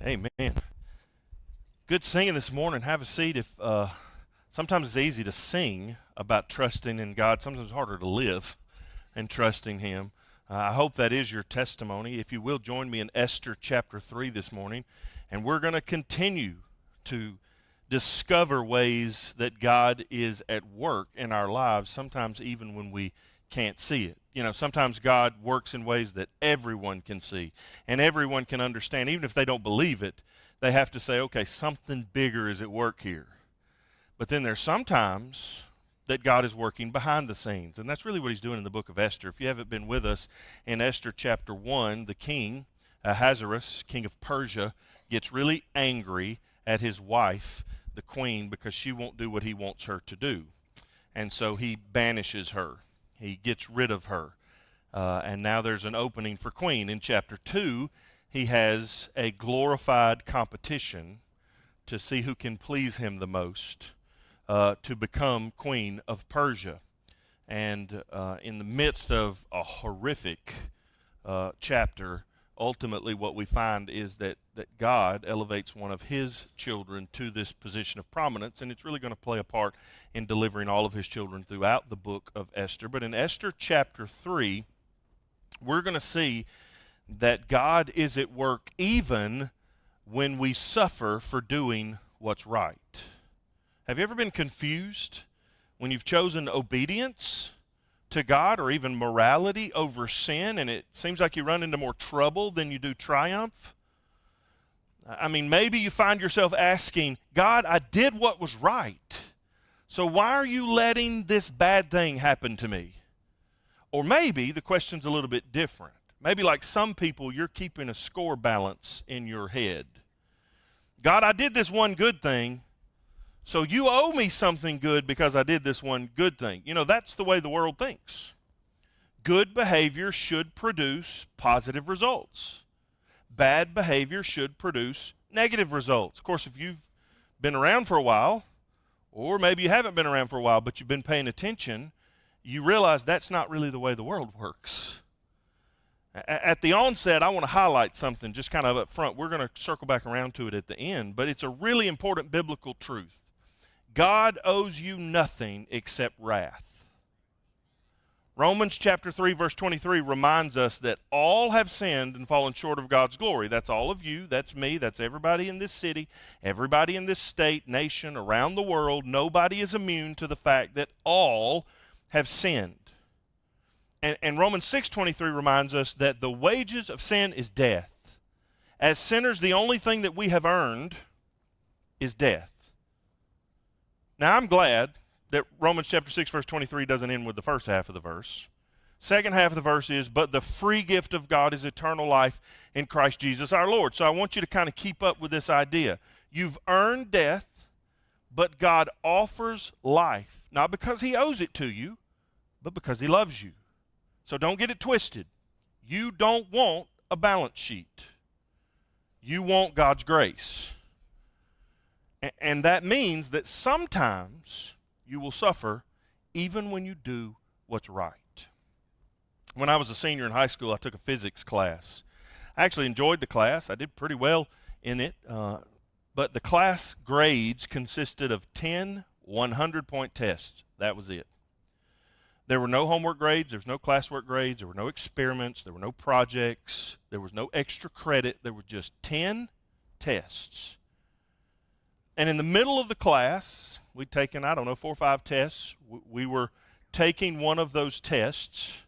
Amen. Good singing this morning. Have a seat. If sometimes it's easy to sing about trusting in God. Sometimes it's harder to live and trusting Him. I hope that is your testimony. If you will, join me in Esther chapter 3 this morning, and we're going to continue to discover ways that God is at work in our lives, sometimes even when we can't see it. You know, sometimes God works in ways that everyone can see and everyone can understand. Even if they don't believe it, they have to say, okay, something bigger is at work here. But then there's sometimes that God is working behind the scenes, and that's really what He's doing in the book of Esther. If you haven't been with us in Esther chapter 1, the king, Ahasuerus, king of Persia, gets really angry at his wife, the queen, because she won't do what he wants her to do. And so he banishes her. He gets rid of her. And now there's an opening for queen. In chapter 2, he has a glorified competition to see who can please him the most to become queen of Persia. And in the midst of a horrific chapter, ultimately what we find is that God elevates one of His children to this position of prominence, and it's really going to play a part in delivering all of His children throughout the book of Esther. But in Esther chapter 3, we're going to see that God is at work even when we suffer for doing what's right. Have you ever been confused when you've chosen obedience to God or even morality over sin, and it seems like you run into more trouble than you do triumph? I mean, maybe you find yourself asking, God, I did what was right, so why are you letting this bad thing happen to me? Or maybe the question's a little bit different. Maybe like some people, you're keeping a score balance in your head. God, I did this one good thing, so you owe me something good because I did this one good thing. You know, that's the way the world thinks. Good behavior should produce positive results. Bad behavior should produce negative results. Of course, if you've been around for a while, or maybe you haven't been around for a while, but you've been paying attention, you realize that's not really the way the world works. At the onset, I want to highlight something just kind of up front. We're going to circle back around to it at the end, but it's a really important biblical truth. God owes you nothing except wrath. Romans chapter 3 verse 23 reminds us that all have sinned and fallen short of God's glory. That's all of you, that's me, that's everybody in this city, everybody in this state, nation, around the world. Nobody is immune to the fact that all have sinned. And Romans 6:23 reminds us that the wages of sin is death. As sinners, the only thing that we have earned is death. Now, I'm glad that Romans chapter 6, verse 23 doesn't end with the first half of the verse. Second half of the verse is, but the free gift of God is eternal life in Christ Jesus our Lord. So I want you to kind of keep up with this idea. You've earned death, but God offers life, not because He owes it to you, but because He loves you. So don't get it twisted. You don't want a balance sheet. You want God's grace. And that means that sometimes you will suffer even when you do what's right. When I was a senior in high school, I took a physics class. I actually enjoyed the class. I did pretty well in it. But the class grades consisted of 10 100-point tests. That was it. There were no homework grades. There was no classwork grades. There were no experiments. There were no projects. There was no extra credit. There were just 10 tests. And in the middle of the class, we'd taken, 4 or 5 tests. We were taking one of those tests,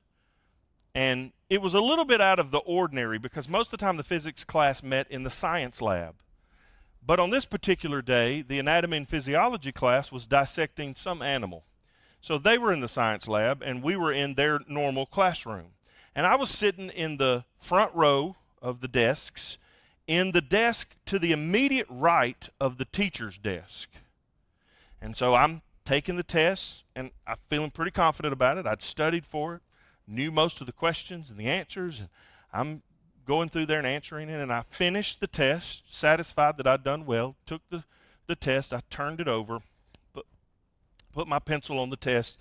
and it was a little bit out of the ordinary because most of the time the physics class met in the science lab. But on this particular day, the anatomy and physiology class was dissecting some animal. So they were in the science lab, and we were in their normal classroom. And I was sitting in the front row of the desks, in the desk to the immediate right of the teacher's desk. And so I'm taking the test, and I'm feeling pretty confident about it. I'd studied for it, knew most of the questions and the answers, and I'm going through there and answering it, and I finished the test, satisfied that I'd done well, took the test, I turned it over, put my pencil on the test,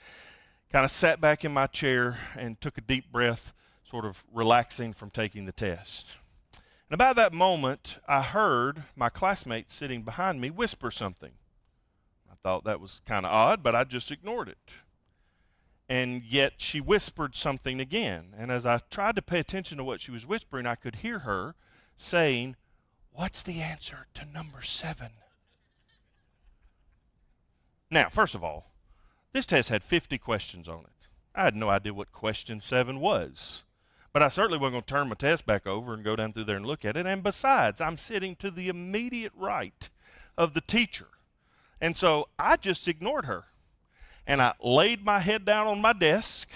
kind of sat back in my chair and took a deep breath, sort of relaxing from taking the test. And about that moment, I heard my classmate sitting behind me whisper something. I thought that was kind of odd, but I just ignored it. And yet she whispered something again. And as I tried to pay attention to what she was whispering, I could hear her saying, "What's the answer to number 7?" Now, first of all, this test had 50 questions on it. I had no idea what question 7 was. But I certainly wasn't going to turn my test back over and go down through there and look at it. And besides, I'm sitting to the immediate right of the teacher. And so I just ignored her. And I laid my head down on my desk,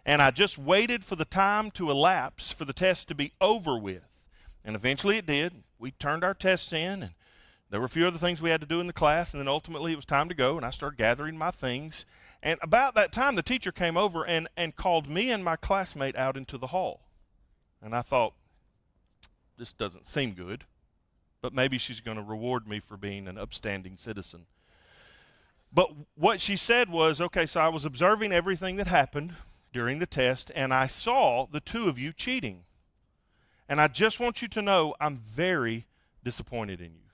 and I just waited for the time to elapse for the test to be over with. And eventually it did. We turned our tests in, and there were a few other things we had to do in the class, and then ultimately it was time to go, and I started gathering my things. And about that time, the teacher came over and called me and my classmate out into the hall. And I thought, this doesn't seem good, but maybe she's going to reward me for being an upstanding citizen. But what she said was, okay, so I was observing everything that happened during the test, and I saw the two of you cheating. And I just want you to know I'm very disappointed in you.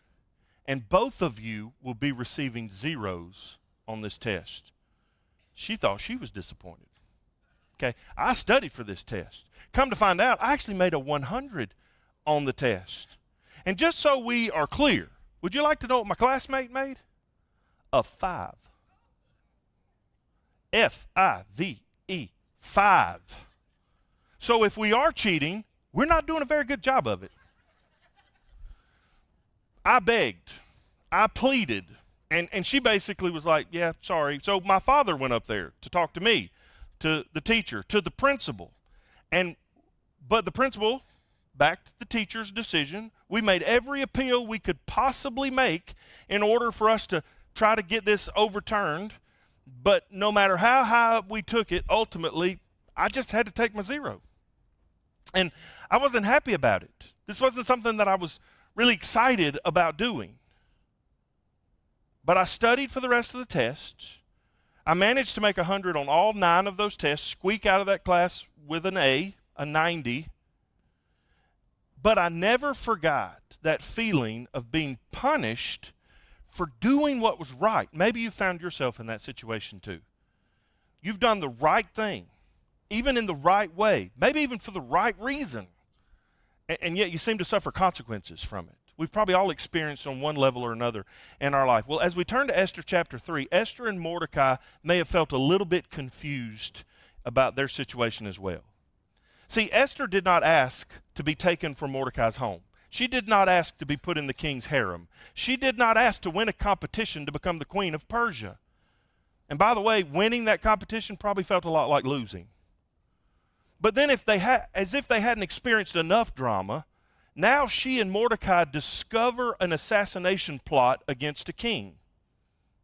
And both of you will be receiving zeros on this test. She thought she was disappointed. Okay, I studied for this test. Come to find out, I actually made a 100 on the test. And just so we are clear, would you like to know what my classmate made? A 5. F-I-V-E, 5. So if we are cheating, we're not doing a very good job of it. I begged. I pleaded. And she basically was like, yeah, sorry. So my father went up there to talk to me, to the teacher, to the principal. But the principal backed the teacher's decision. We made every appeal we could possibly make in order for us to try to get this overturned. But no matter how high we took it, ultimately, I just had to take my 0. And I wasn't happy about it. This wasn't something that I was really excited about doing. But I studied for the rest of the test. I managed to make 100 on all 9 of those tests, squeak out of that class with an A, a 90. But I never forgot that feeling of being punished for doing what was right. Maybe you found yourself in that situation too. You've done the right thing, even in the right way, maybe even for the right reason, and yet you seem to suffer consequences from it. We've probably all experienced on one level or another in our life. Well, as we turn to Esther chapter 3, Esther and Mordecai may have felt a little bit confused about their situation as well. See, Esther did not ask to be taken from Mordecai's home. She did not ask to be put in the king's harem. She did not ask to win a competition to become the queen of Persia. And by the way, winning that competition probably felt a lot like losing. But then as if they hadn't experienced enough drama, now she and Mordecai discover an assassination plot against a king.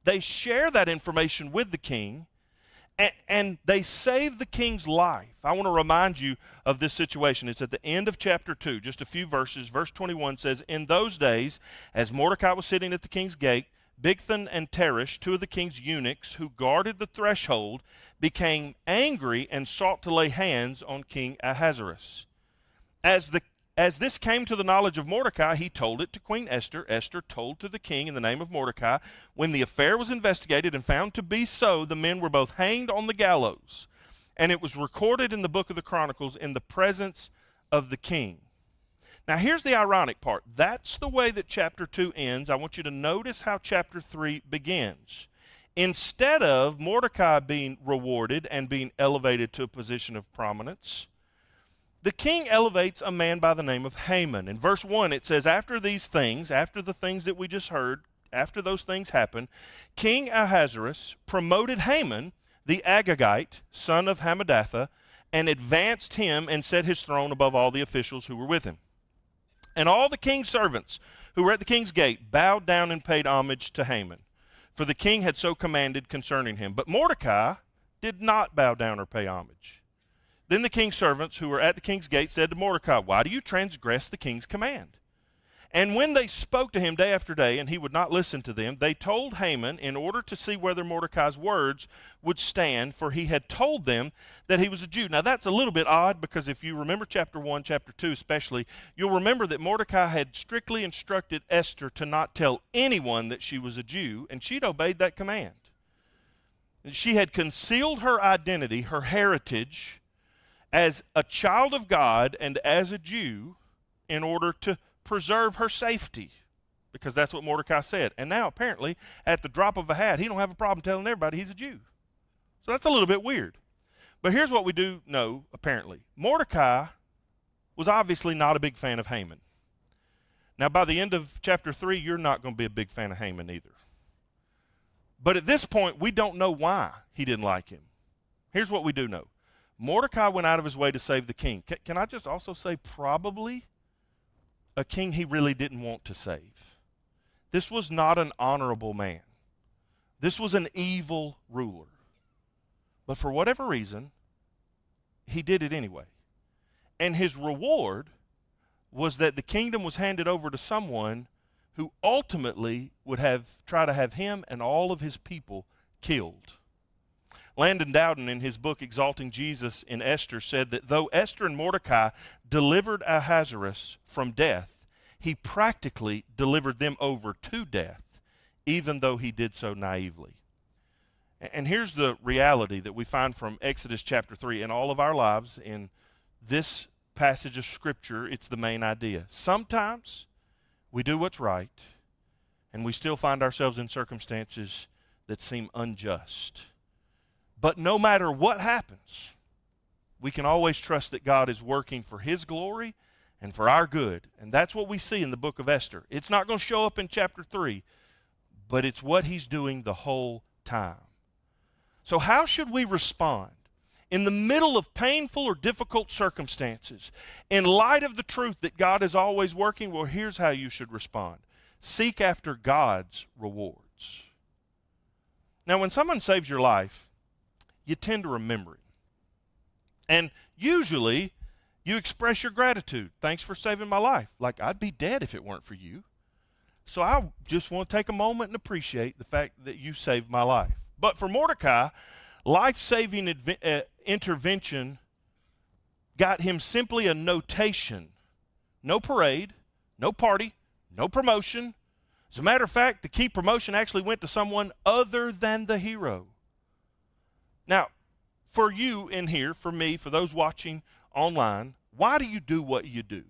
They share that information with the king, and they save the king's life. I want to remind you of this situation. It's at the end of chapter 2, just a few verses. Verse 21 says, "In those days, as Mordecai was sitting at the king's gate, Bigthan and Teresh, 2 of the king's eunuchs who guarded the threshold, became angry and sought to lay hands on King Ahasuerus. As this came to the knowledge of Mordecai, he told it to Queen Esther. Esther told to the king in the name of Mordecai. When the affair was investigated and found to be so, the men were both hanged on the gallows. And it was recorded in the book of the Chronicles in the presence of the king." Now here's the ironic part. That's the way that chapter 2 ends. I want you to notice how chapter 3 begins. Instead of Mordecai being rewarded and being elevated to a position of prominence, the king elevates a man by the name of Haman. In verse 1, it says, after these things, after the things that we just heard, after those things happened, King Ahasuerus promoted Haman, the Agagite, son of Hammedatha, and advanced him and set his throne above all the officials who were with him. And all the king's servants who were at the king's gate bowed down and paid homage to Haman, for the king had so commanded concerning him. But Mordecai did not bow down or pay homage. Then the king's servants who were at the king's gate said to Mordecai, "Why do you transgress the king's command?" And when they spoke to him day after day, and he would not listen to them, they told Haman in order to see whether Mordecai's words would stand, for he had told them that he was a Jew. Now that's a little bit odd, because if you remember chapter 1, chapter 2 especially, you'll remember that Mordecai had strictly instructed Esther to not tell anyone that she was a Jew, and she'd obeyed that command. She had concealed her identity, her heritage, as a child of God and as a Jew in order to preserve her safety, because that's what Mordecai said. And now apparently at the drop of a hat, he don't have a problem telling everybody he's a Jew. So that's a little bit weird. But here's what we do know, apparently. Mordecai was obviously not a big fan of Haman. Now by the end of chapter 3, you're not going to be a big fan of Haman either. But at this point, we don't know why he didn't like him. Here's what we do know. Mordecai went out of his way to save the king. Can I just also say probably a king he really didn't want to save? This was not an honorable man. This was an evil ruler. But for whatever reason, he did it anyway. And his reward was that the kingdom was handed over to someone who ultimately would try to have him and all of his people killed. Landon Dowden, in his book Exalting Jesus in Esther, said that though Esther and Mordecai delivered Ahasuerus from death, he practically delivered them over to death, even though he did so naively. And here's the reality that we find from Exodus chapter 3 in all of our lives. In this passage of Scripture, it's the main idea. Sometimes we do what's right, and we still find ourselves in circumstances that seem unjust. But no matter what happens, we can always trust that God is working for his glory and for our good. And that's what we see in the book of Esther. It's not going to show up in chapter 3, but it's what he's doing the whole time. So how should we respond in the middle of painful or difficult circumstances, in light of the truth that God is always working? Well, here's how you should respond. Seek after God's rewards. Now, when someone saves your life, you tend to remember it. And usually, you express your gratitude. Thanks for saving my life. Like, I'd be dead if it weren't for you. So I just want to take a moment and appreciate the fact that you saved my life. But for Mordecai, life-saving intervention got him simply a notation. No parade, no party, no promotion. As a matter of fact, the key promotion actually went to someone other than the hero. Now, for you in here, for me, for those watching online, why do you do what you do?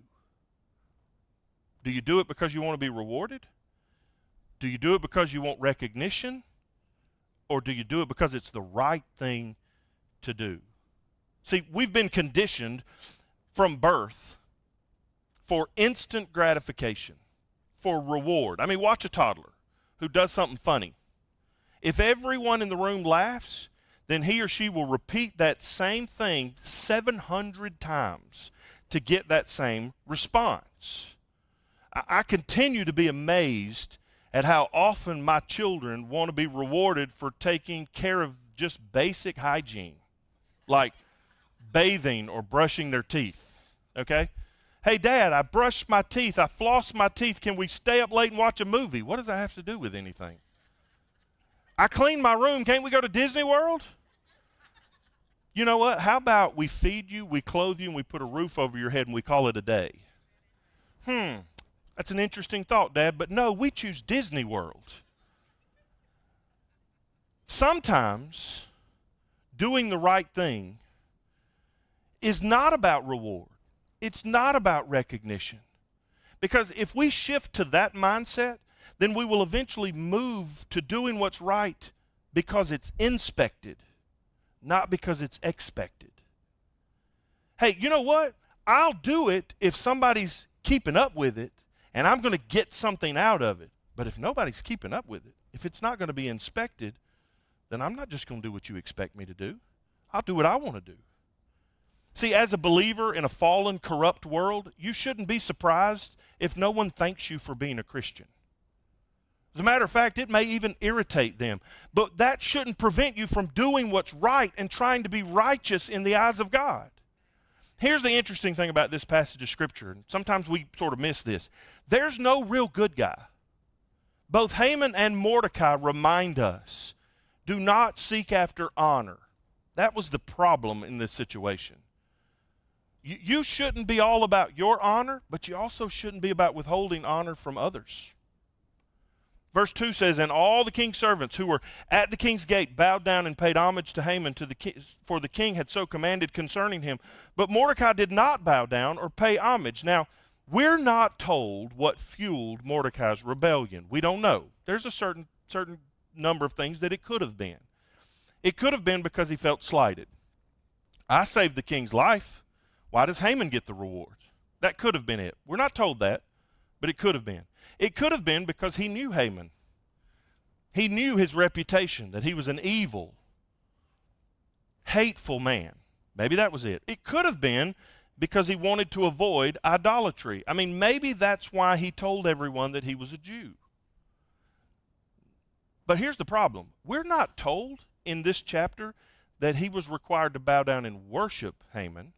Do you do it because you want to be rewarded? Do you do it because you want recognition? Or do you do it because it's the right thing to do? See, we've been conditioned from birth for instant gratification, for reward. I mean, watch a toddler who does something funny. If everyone in the room laughs, then he or she will repeat that same thing 700 times to get that same response. I continue to be amazed at how often my children want to be rewarded for taking care of just basic hygiene, like bathing or brushing their teeth, okay? Hey, Dad, I brushed my teeth. I flossed my teeth. Can we stay up late and watch a movie? What does that have to do with anything? I cleaned my room. Can't we go to Disney World? You know what? How about we feed you, we clothe you, and we put a roof over your head, and we call it a day? That's an interesting thought, Dad, but no, we choose Disney World. Sometimes doing the right thing is not about reward. It's not about recognition. Because if we shift to that mindset, then we will eventually move to doing what's right because it's inspected, not because it's expected. Hey, you know what? I'll do it if somebody's keeping up with it, and I'm going to get something out of it. But if nobody's keeping up with it, if it's not going to be inspected, then I'm not just going to do what you expect me to do. I'll do what I want to do. See, as a believer in a fallen, corrupt world, you shouldn't be surprised if no one thanks you for being a Christian. As a matter of fact, it may even irritate them. But that shouldn't prevent you from doing what's right and trying to be righteous in the eyes of God. Here's the interesting thing about this passage of Scripture, and sometimes we sort of miss this. There's no real good guy. Both Haman and Mordecai remind us, do not seek after honor. That was the problem in this situation. You shouldn't be all about your honor, but you also shouldn't be about withholding honor from others. Verse 2 says, and all the king's servants who were at the king's gate bowed down and paid homage to Haman, for the king had so commanded concerning him. But Mordecai did not bow down or pay homage. Now, we're not told what fueled Mordecai's rebellion. We don't know. There's a certain number of things that it could have been. It could have been because he felt slighted. I saved the king's life. Why does Haman get the reward? That could have been it. We're not told that, but it could have been. It could have been because he knew Haman. He knew his reputation, that he was an evil, hateful man. Maybe that was it. It could have been because he wanted to avoid idolatry. I mean, maybe that's why he told everyone that he was a Jew. But here's the problem. We're not told in this chapter that he was required to bow down and worship Haman,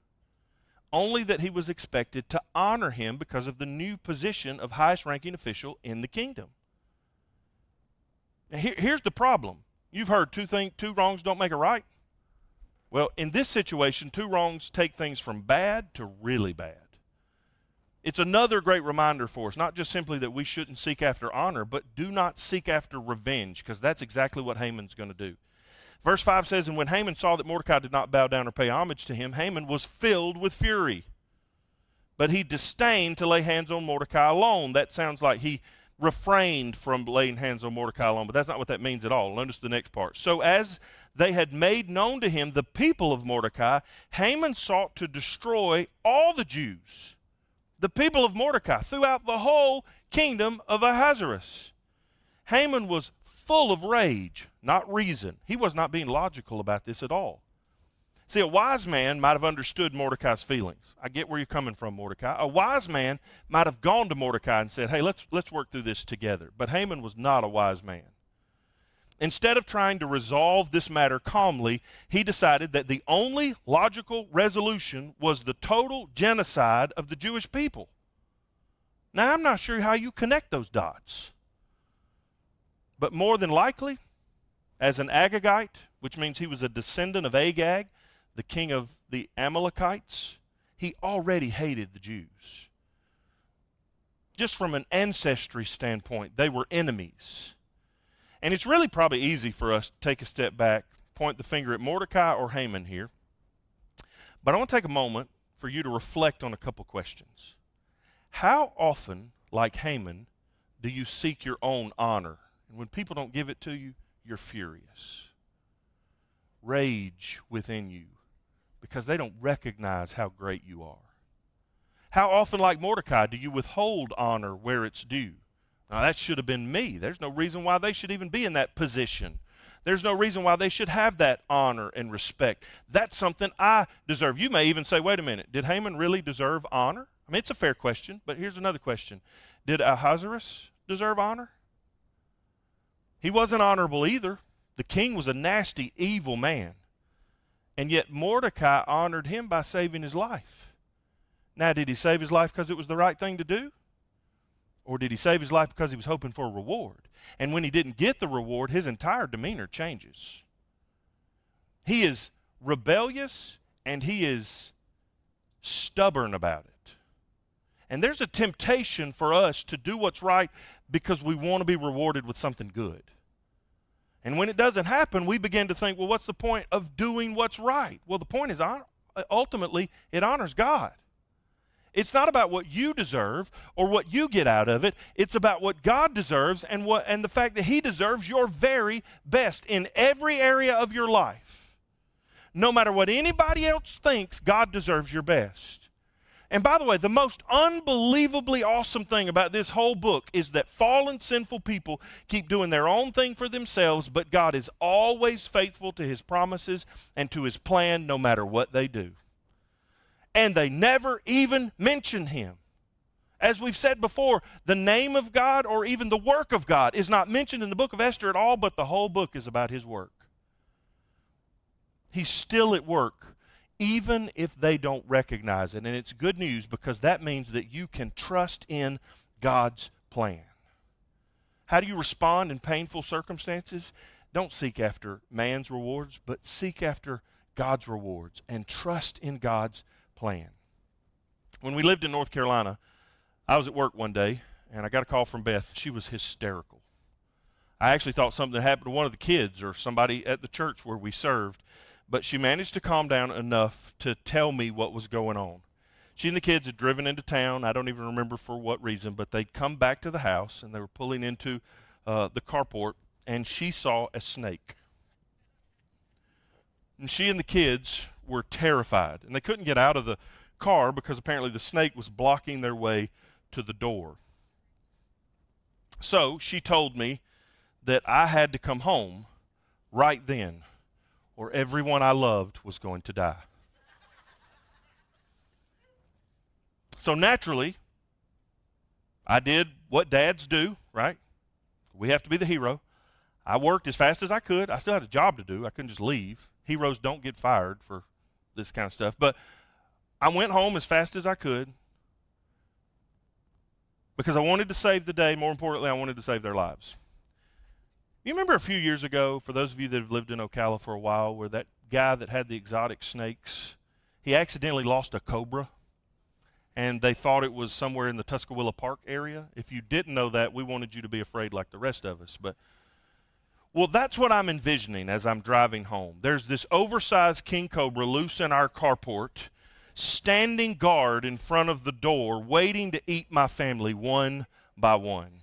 only that he was expected to honor him because of the new position of highest ranking official in the kingdom. Now here's the problem. You've heard two wrongs don't make a right. Well, in this situation, two wrongs take things from bad to really bad. It's another great reminder for us, not just simply that we shouldn't seek after honor, but do not seek after revenge, because that's exactly what Haman's going to do. Verse 5 says, and when Haman saw that Mordecai did not bow down or pay homage to him, Haman was filled with fury. But he disdained to lay hands on Mordecai alone. That sounds like he refrained from laying hands on Mordecai alone, but that's not what that means at all. Notice the next part. So as they had made known to him the people of Mordecai, Haman sought to destroy all the Jews, the people of Mordecai, throughout the whole kingdom of Ahasuerus. Haman was full of rage, not reason. He was not being logical about this at all. See, a wise man might have understood Mordecai's feelings. I get where you're coming from, Mordecai. A wise man might have gone to Mordecai and said, hey, let's work through this together. But Haman was not a wise man. Instead of trying to resolve this matter calmly, he decided that the only logical resolution was the total genocide of the Jewish people. Now, I'm not sure how you connect those dots. But more than likely, as an Agagite, which means he was a descendant of Agag, the king of the Amalekites, he already hated the Jews. Just from an ancestry standpoint, they were enemies. And it's really probably easy for us to take a step back, point the finger at Mordecai or Haman here. But I want to take a moment for you to reflect on a couple questions. How often, like Haman, do you seek your own honor? And when people don't give it to you, you're furious. Rage within you because they don't recognize how great you are. How often, like Mordecai, do you withhold honor where it's due? Now, that should have been me. There's no reason why they should even be in that position. There's no reason why they should have that honor and respect. That's something I deserve. You may even say, wait a minute, did Haman really deserve honor? I mean, it's a fair question, but here's another question. Did Ahasuerus deserve honor? He wasn't honorable either. The king was a nasty, evil man. And yet Mordecai honored him by saving his life. Now, did he save his life because it was the right thing to do? Or did he save his life because he was hoping for a reward? And when he didn't get the reward, his entire demeanor changes. He is rebellious and he is stubborn about it. And there's a temptation for us to do what's right because we want to be rewarded with something good. And when it doesn't happen, we begin to think, well, what's the point of doing what's right? Well, the point is, ultimately, it honors God. It's not about what you deserve or what you get out of it. It's about what God deserves and the fact that he deserves your very best in every area of your life. No matter what anybody else thinks, God deserves your best. And by the way, the most unbelievably awesome thing about this whole book is that fallen, sinful people keep doing their own thing for themselves, but God is always faithful to his promises and to his plan no matter what they do. And they never even mention him. As we've said before, the name of God or even the work of God is not mentioned in the book of Esther at all, but the whole book is about his work. He's still at work even if they don't recognize it. And it's good news because that means that you can trust in God's plan. How do you respond in painful circumstances? Don't seek after man's rewards, but seek after God's rewards and trust in God's plan. When we lived in North Carolina, I was at work one day, and I got a call from Beth. She was hysterical. I actually thought something happened to one of the kids or somebody at the church where we served, but she managed to calm down enough to tell me what was going on. She and the kids had driven into town. I don't even remember for what reason, but they'd come back to the house, and they were pulling into the carport, and she saw a snake. And she and the kids were terrified, and they couldn't get out of the car because apparently the snake was blocking their way to the door. So she told me that I had to come home right then, or everyone I loved was going to die. So naturally, I did what dads do, right? We have to be the hero. I worked as fast as I could. I still had a job to do. I couldn't just leave. Heroes don't get fired for this kind of stuff. But I went home as fast as I could because I wanted to save the day. More importantly, I wanted to save their lives. You remember a few years ago, for those of you that have lived in Ocala for a while, where that guy that had the exotic snakes, he accidentally lost a cobra, and they thought it was somewhere in the Tuscaloosa Park area. If you didn't know that, we wanted you to be afraid like the rest of us. Well, that's what I'm envisioning as I'm driving home. There's this oversized king cobra loose in our carport, standing guard in front of the door, waiting to eat my family one by one.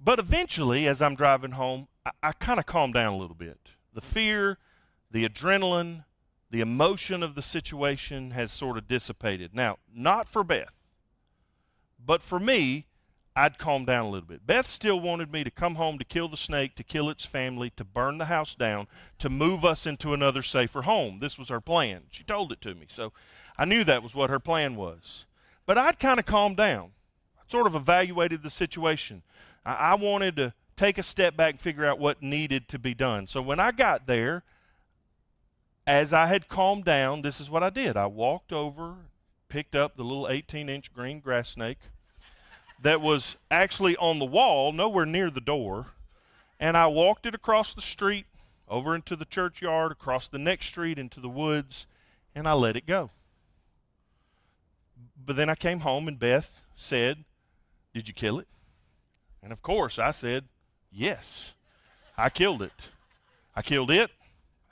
But eventually, as I'm driving home, I kind of calmed down a little bit. The fear, the adrenaline, the emotion of the situation has sort of dissipated. Now, not for Beth, but for me, I'd calmed down a little bit. Beth still wanted me to come home to kill the snake, to kill its family, to burn the house down, to move us into another safer home. This was her plan. She told it to me, so I knew that was what her plan was. But I'd kind of calmed down. I sort of evaluated the situation. I wanted to take a step back and figure out what needed to be done. So when I got there, as I had calmed down, this is what I did. I walked over, picked up the little 18-inch green grass snake that was actually on the wall, nowhere near the door, and I walked it across the street, over into the churchyard, across the next street, into the woods, and I let it go. But then I came home, and Beth said, "Did you kill it?" And of course, I said, "Yes, I killed it. I killed it.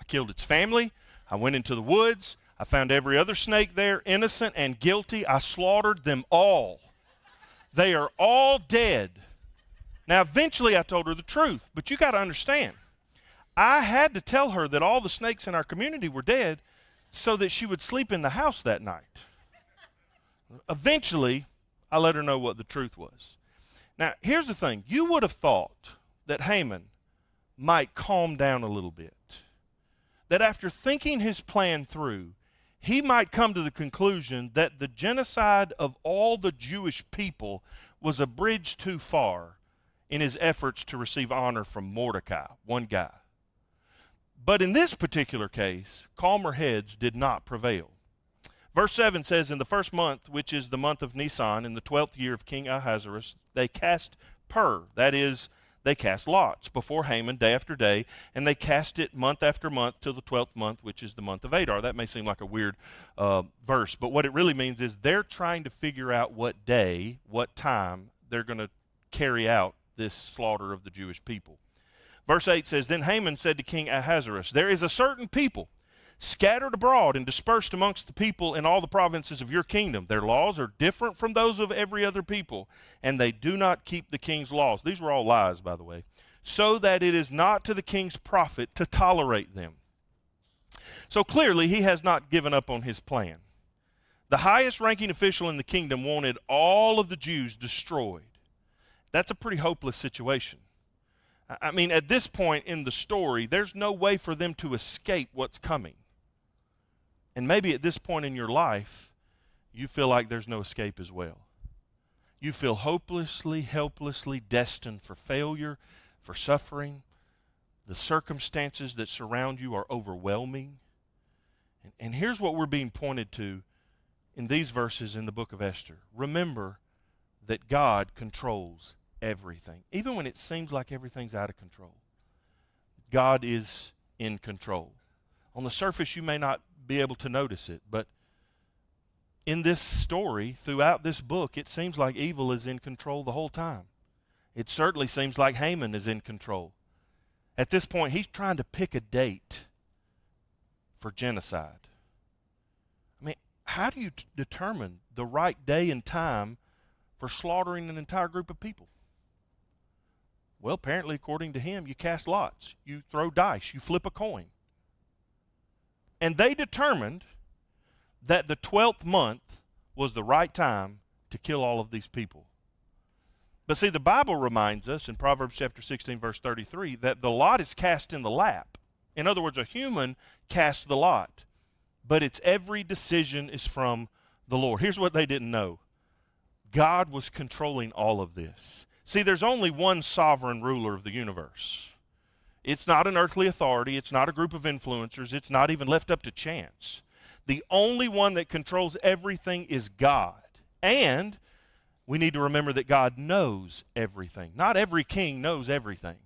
I killed its family. I went into the woods. I found every other snake there, innocent and guilty. I slaughtered them all. They are all dead." Now, eventually I told her the truth, but you got to understand, I had to tell her that all the snakes in our community were dead so that she would sleep in the house that night. Eventually, I let her know what the truth was. Now, here's the thing. You would have thought that Haman might calm down a little bit, that after thinking his plan through, he might come to the conclusion that the genocide of all the Jewish people was a bridge too far in his efforts to receive honor from Mordecai, one guy. But in this particular case, calmer heads did not prevail. Verse 7 says, "In the first month, which is the month of Nisan, in the 12th year of King Ahasuerus, they cast that is, they cast lots before Haman day after day, and they cast it month after month till the 12th month, which is the month of Adar." That may seem like a weird verse, but what it really means is they're trying to figure out what day, what time they're going to carry out this slaughter of the Jewish people. Verse 8 says, "Then Haman said to King Ahasuerus, there is a certain people scattered abroad and dispersed amongst the people in all the provinces of your kingdom. Their laws are different from those of every other people, and they do not keep the king's laws." These were all lies, by the way. "So that it is not to the king's profit to tolerate them." So clearly, he has not given up on his plan. The highest ranking official in the kingdom wanted all of the Jews destroyed. That's a pretty hopeless situation. I mean, at this point in the story, there's no way for them to escape what's coming. And maybe at this point in your life, you feel like there's no escape as well. You feel hopelessly, helplessly destined for failure, for suffering. The circumstances that surround you are overwhelming. And here's what we're being pointed to in these verses in the book of Esther. Remember that God controls everything. Even when it seems like everything's out of control, God is in control. On the surface, you may not be able to notice it, but in this story, throughout this book, it seems like evil is in control the whole time. It certainly seems like Haman is in control. At this point, he's trying to pick a date for genocide. I mean, how do you determine the right day and time for slaughtering an entire group of people? Well, apparently, according to him, you cast lots, you throw dice, you flip a coin. And they determined that the 12th month was the right time to kill all of these people. But see, the Bible reminds us in Proverbs chapter 16, verse 33, that the lot is cast in the lap. In other words, a human casts the lot, but its every decision is from the Lord. Here's what they didn't know. God was controlling all of this. See, there's only one sovereign ruler of the universe. It's not an earthly authority. It's not a group of influencers. It's not even left up to chance. The only one that controls everything is God. And we need to remember that God knows everything. Not every king knows everything.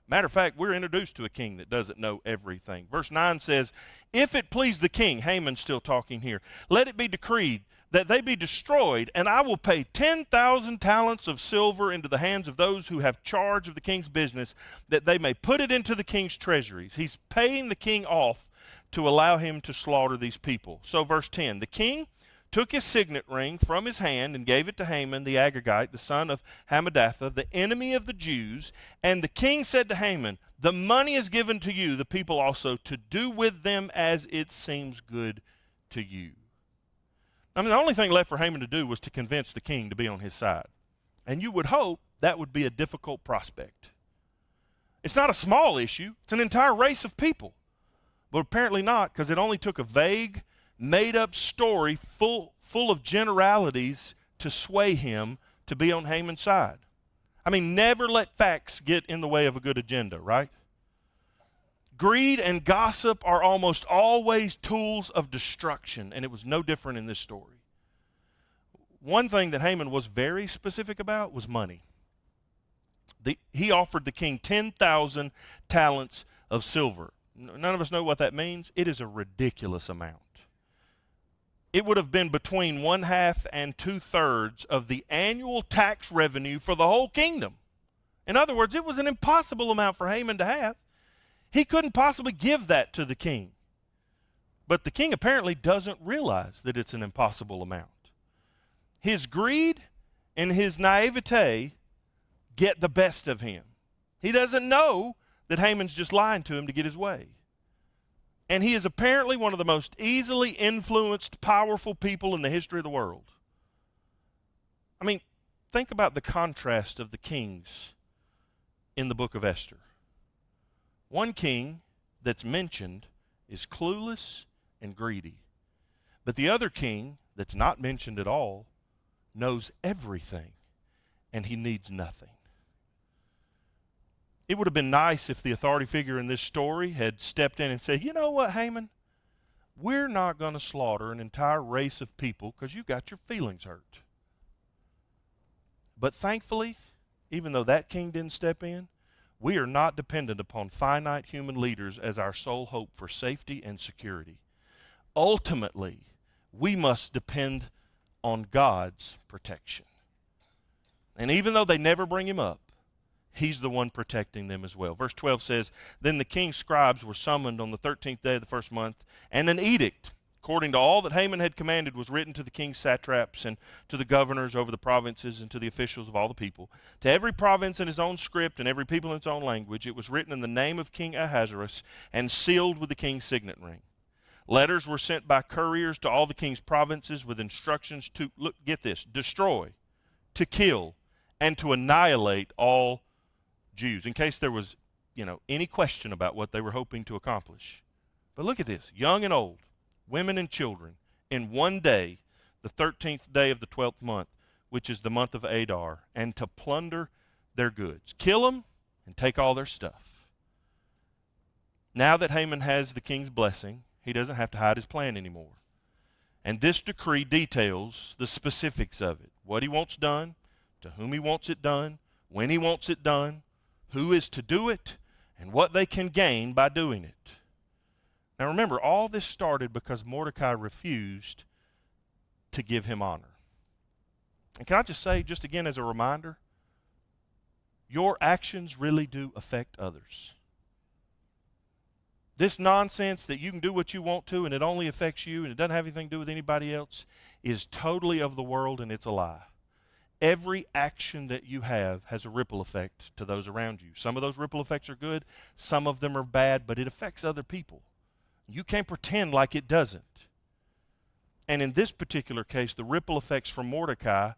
Matter of fact, we're introduced to a king that doesn't know everything. Verse 9 says, if it please the king, Haman's still talking here, let it be decreed that they be destroyed, and I will pay 10,000 talents of silver into the hands of those who have charge of the king's business, that they may put it into the king's treasuries. He's paying the king off to allow him to slaughter these people. So verse 10, the king took his signet ring from his hand and gave it to Haman the Agagite, the son of Hammedatha, the enemy of the Jews. And the king said to Haman, the money is given to you, the people also, to do with them as it seems good to you. I mean, the only thing left for Haman to do was to convince the king to be on his side. And you would hope that would be a difficult prospect. It's not a small issue. It's an entire race of people. But apparently not, because it only took a vague, made-up story full of generalities to sway him to be on Haman's side. I mean, never let facts get in the way of a good agenda, right? Greed and gossip are almost always tools of destruction, and it was no different in this story. One thing that Haman was very specific about was money. He offered the king 10,000 talents of silver. None of us know what that means. It is a ridiculous amount. It would have been between 1/2 and 2/3 of the annual tax revenue for the whole kingdom. In other words, it was an impossible amount for Haman to have. He couldn't possibly give that to the king. But the king apparently doesn't realize that it's an impossible amount. His greed and his naivete get the best of him. He doesn't know that Haman's just lying to him to get his way. And he is apparently one of the most easily influenced, powerful people in the history of the world. I mean, think about the contrast of the kings in the book of Esther. One king that's mentioned is clueless and greedy. But the other king that's not mentioned at all knows everything, and he needs nothing. It would have been nice if the authority figure in this story had stepped in and said, you know what, Haman? We're not going to slaughter an entire race of people because you got your feelings hurt. But thankfully, even though that king didn't step in, we are not dependent upon finite human leaders as our sole hope for safety and security. Ultimately, we must depend on God's protection. And even though they never bring him up, he's the one protecting them as well. Verse 12 says, then the king's scribes were summoned on the 13th day of the first month, and an edict, according to all that Haman had commanded, was written to the king's satraps and to the governors over the provinces and to the officials of all the people. To every province in his own script and every people in its own language, it was written in the name of King Ahasuerus and sealed with the king's signet ring. Letters were sent by couriers to all the king's provinces with instructions to, look, get this, destroy, to kill, and to annihilate all Jews, in case there was, any question about what they were hoping to accomplish. But look at this, young and old, women and children, in one day, the 13th day of the 12th month, which is the month of Adar, and to plunder their goods. Kill them and take all their stuff. Now that Haman has the king's blessing, he doesn't have to hide his plan anymore. And this decree details the specifics of it, what he wants done, to whom he wants it done, when he wants it done, who is to do it, and what they can gain by doing it. Now remember, all this started because Mordecai refused to give him honor. And can I just say, just again as a reminder, your actions really do affect others. This nonsense that you can do what you want to and it only affects you and it doesn't have anything to do with anybody else is totally of the world, and it's a lie. Every action that you have has a ripple effect to those around you. Some of those ripple effects are good, some of them are bad, but it affects other people. You can't pretend like it doesn't. And in this particular case, the ripple effects from Mordecai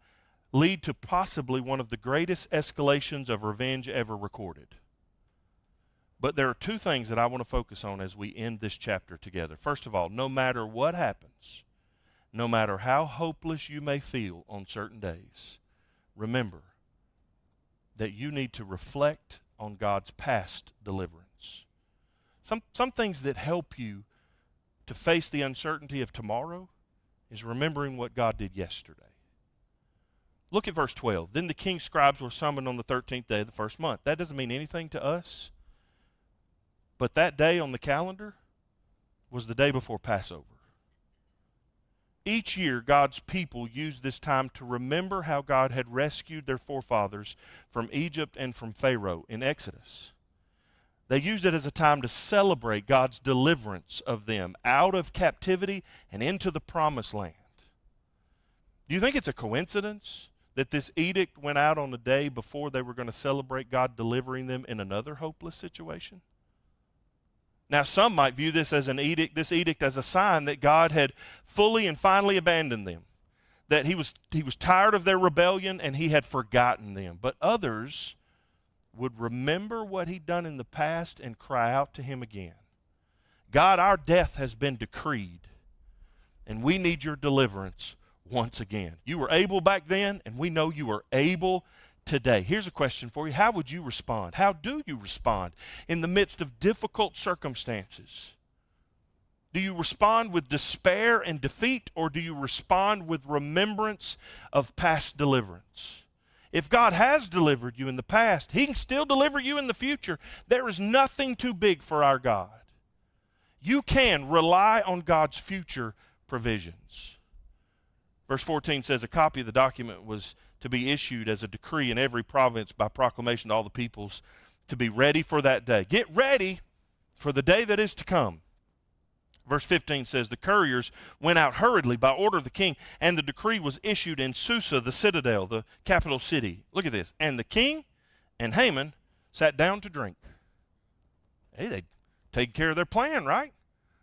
lead to possibly one of the greatest escalations of revenge ever recorded. But there are two things that I want to focus on as we end this chapter together. First of all, no matter what happens, no matter how hopeless you may feel on certain days, remember that you need to reflect on God's past deliverance. Some things that help you to face the uncertainty of tomorrow is remembering what God did yesterday. Look at verse 12. Then the king's scribes were summoned on the 13th day of the first month. That doesn't mean anything to us, but that day on the calendar was the day before Passover. Each year, God's people used this time to remember how God had rescued their forefathers from Egypt and from Pharaoh in Exodus. They used it as a time to celebrate God's deliverance of them out of captivity and into the promised land. Do you think it's a coincidence that this edict went out on the day before they were going to celebrate God delivering them in another hopeless situation? Now, some might view this edict as a sign that God had fully and finally abandoned them, that he was tired of their rebellion and he had forgotten them. But others would remember what he'd done in the past and cry out to him again. God, our death has been decreed, and we need your deliverance once again. You were able back then, and we know you are able today. Here's a question for you. How would you respond? How do you respond in the midst of difficult circumstances? Do you respond with despair and defeat, or do you respond with remembrance of past deliverance? If God has delivered you in the past, he can still deliver you in the future. There is nothing too big for our God. You can rely on God's future provisions. Verse 14 says, a copy of the document was to be issued as a decree in every province by proclamation to all the peoples to be ready for that day. Get ready for the day that is to come. Verse 15 says, the couriers went out hurriedly by order of the king, and the decree was issued in Susa, the citadel, the capital city. Look at this. And the king and Haman sat down to drink. Hey, they'd taken care of their plan, right?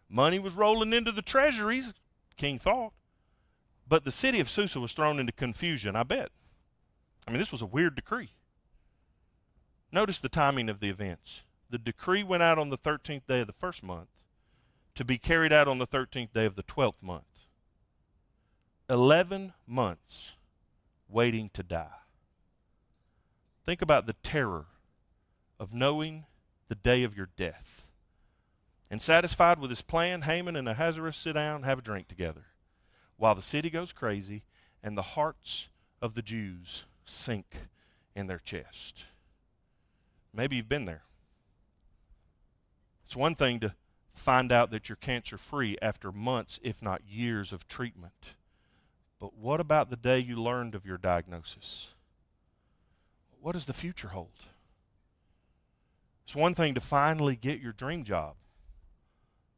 Money was rolling into the treasuries, king thought. But the city of Susa was thrown into confusion, I bet. I mean, this was a weird decree. Notice the timing of the events. The decree went out on the 13th day of the first month, to be carried out on the 13th day of the 12th month. 11 months waiting to die. Think about the terror of knowing the day of your death. And satisfied with his plan, Haman and Ahasuerus sit down and have a drink together, while the city goes crazy and the hearts of the Jews sink in their chest. Maybe you've been there. It's one thing to find out that you're cancer-free after months, if not years, of treatment. But what about the day you learned of your diagnosis? What does the future hold? It's one thing to finally get your dream job.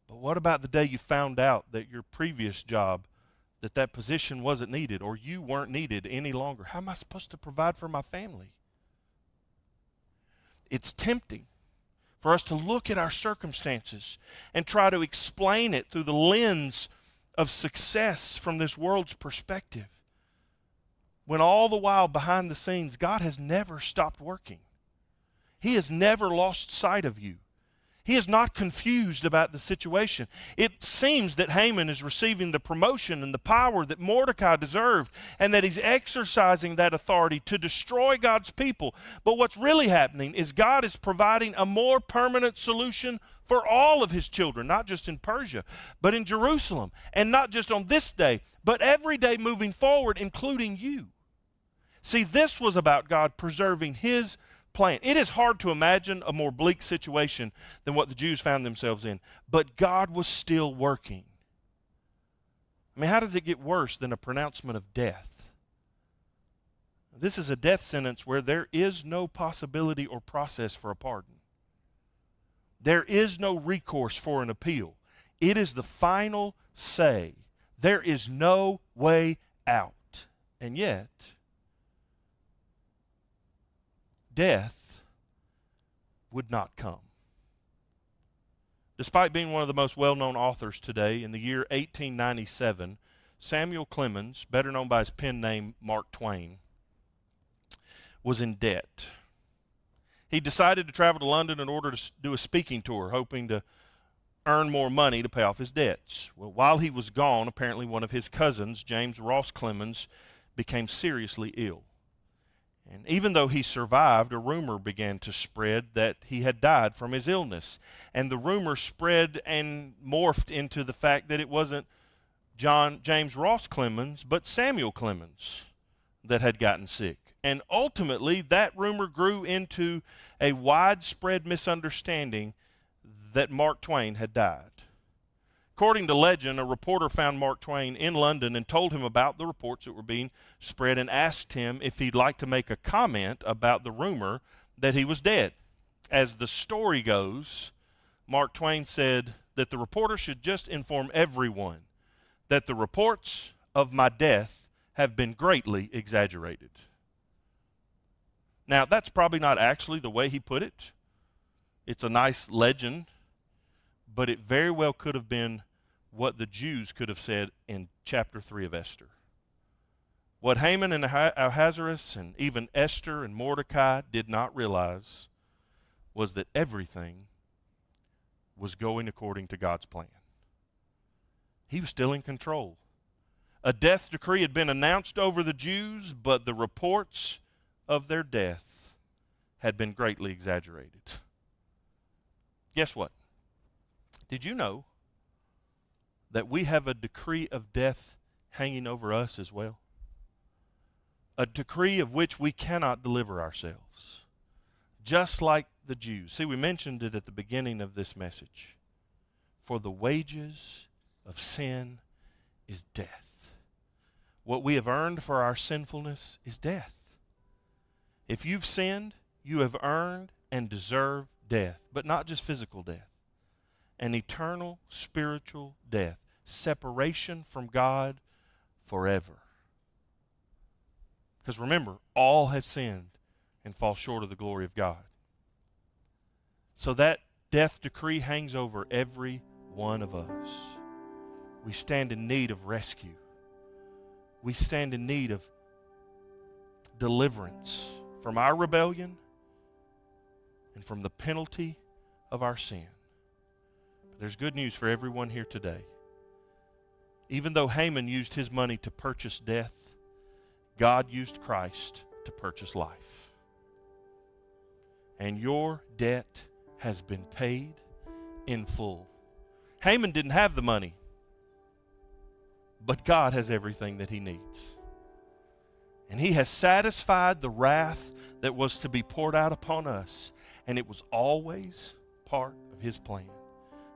But what about the day you found out that your previous job, that position wasn't needed, or you weren't needed any longer? How am I supposed to provide for my family? It's tempting for us to look at our circumstances and try to explain it through the lens of success from this world's perspective, when all the while behind the scenes, God has never stopped working. He has never lost sight of you. He is not confused about the situation. It seems that Haman is receiving the promotion and the power that Mordecai deserved, and that he's exercising that authority to destroy God's people. But what's really happening is God is providing a more permanent solution for all of his children, not just in Persia, but in Jerusalem, and not just on this day, but every day moving forward, including you. See, this was about God preserving his plan. It is hard to imagine a more bleak situation than what the Jews found themselves in, but God was still working. I mean, how does it get worse than a pronouncement of death? This is a death sentence where there is no possibility or process for a pardon. There is no recourse for an appeal. It is the final say. There is no way out. And yet, death would not come. Despite being one of the most well-known authors today, in the year 1897, Samuel Clemens, better known by his pen name Mark Twain, was in debt. He decided to travel to London in order to do a speaking tour, hoping to earn more money to pay off his debts. Well, while he was gone, apparently one of his cousins, James Ross Clemens, became seriously ill. And even though he survived, a rumor began to spread that he had died from his illness. And the rumor spread and morphed into the fact that it wasn't James Ross Clemens, but Samuel Clemens that had gotten sick. And ultimately, that rumor grew into a widespread misunderstanding that Mark Twain had died. According to legend, a reporter found Mark Twain in London and told him about the reports that were being spread and asked him if he'd like to make a comment about the rumor that he was dead. As the story goes, Mark Twain said that the reporter should just inform everyone that the reports of my death have been greatly exaggerated. Now, that's probably not actually the way he put it. It's a nice legend, but it very well could have been what the Jews could have said in chapter 3 of Esther. What Haman and Ahasuerus and even Esther and Mordecai did not realize was that everything was going according to God's plan. He was still in control. A death decree had been announced over the Jews, but the reports of their death had been greatly exaggerated. Guess what? Did you know that we have a decree of death hanging over us as well? A decree of which we cannot deliver ourselves. Just like the Jews. See, we mentioned it at the beginning of this message. For the wages of sin is death. What we have earned for our sinfulness is death. If you've sinned, you have earned and deserve death, but not just physical death. An eternal spiritual death, separation from God forever. Because remember, all have sinned and fall short of the glory of God. So that death decree hangs over every one of us. We stand in need of rescue. We stand in need of deliverance from our rebellion and from the penalty of our sin. But there's good news for everyone here today. Even though Haman used his money to purchase death, God used Christ to purchase life. And your debt has been paid in full. Haman didn't have the money, but God has everything that he needs. And he has satisfied the wrath that was to be poured out upon us. And it was always part of his plan.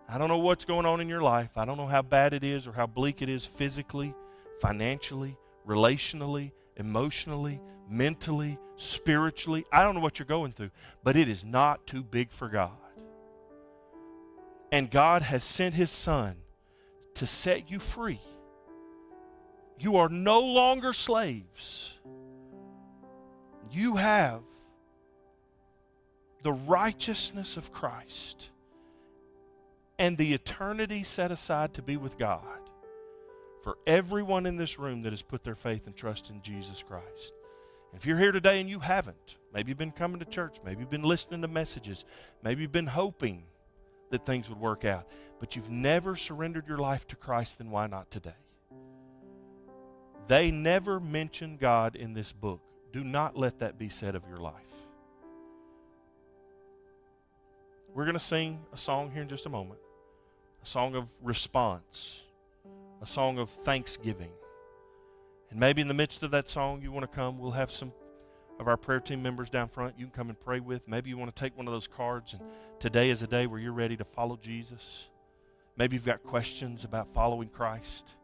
I don't know what's going on in your life. I don't know how bad it is or how bleak it is physically, financially, relationally, emotionally, mentally, spiritually. I don't know what you're going through, but it is not too big for God. And God has sent his Son to set you free. You are no longer slaves. You have the righteousness of Christ and the eternity set aside to be with God for everyone in this room that has put their faith and trust in Jesus Christ. If you're here today and you haven't, maybe you've been coming to church, maybe you've been listening to messages, maybe you've been hoping that things would work out, but you've never surrendered your life to Christ, then why not today? They never mention God in this book. Do not let that be said of your life. We're going to sing a song here in just a moment, a song of response, a song of thanksgiving. And maybe in the midst of that song, you want to come. We'll have some of our prayer team members down front you can come and pray with. Maybe you want to take one of those cards, and today is a day where you're ready to follow Jesus. Maybe you've got questions about following Christ.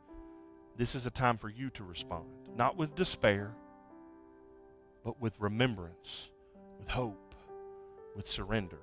This is a time for you to respond, not with despair, but with remembrance, with hope, with surrender.